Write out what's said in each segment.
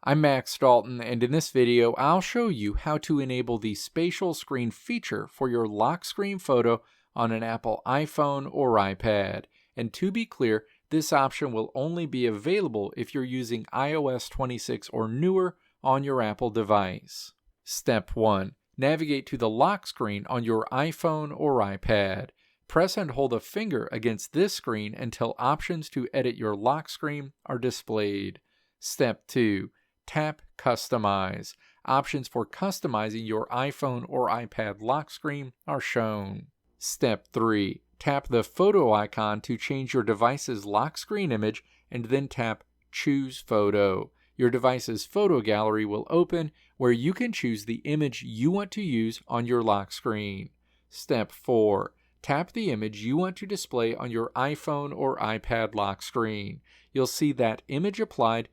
I'm Max Dalton, and in this video I'll show you how to enable the spatial screen feature for your lock screen photo on an Apple iPhone or iPad. And to be clear, this option will only be available if you're using iOS 26 or newer on your Apple device. Step 1. Navigate to the lock screen on your iPhone or iPad. Press and hold a finger against this screen until options to edit your lock screen are displayed. Step 2. Tap Customize. Options for customizing your iPhone or iPad lock screen are shown. Step 3. Tap the photo icon to change your device's lock screen image and then tap Choose Photo. Your device's photo gallery will open where you can choose the image you want to use on your lock screen. Step 4. Tap the image you want to display on your iPhone or iPad lock screen. You'll see that image applied,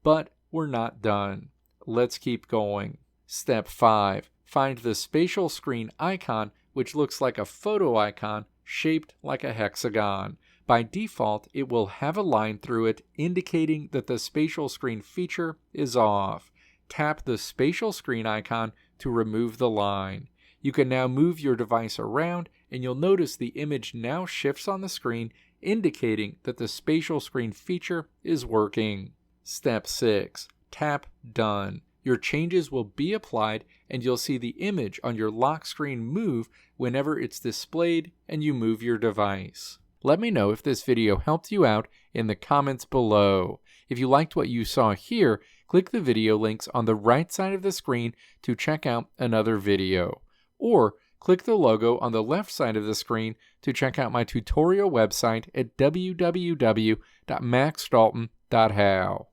but we're not done. Let's keep going. Step 5. Find the spatial screen icon, which looks like a photo icon shaped like a hexagon. By default, it will have a line through it indicating that the spatial screen feature is off. Tap the spatial screen icon to remove the line. You can now move your device around, and you'll notice the image now shifts on the screen, indicating that the spatial screen feature is working. Step 6. Tap Done. Your changes will be applied and you'll see the image on your lock screen move whenever it's displayed and you move your device. Let me know if this video helped you out in the comments below. If you liked what you saw here, click the video links on the right side of the screen to check out another video. Or click the logo on the left side of the screen to check out my tutorial website at www.maxdalton.how.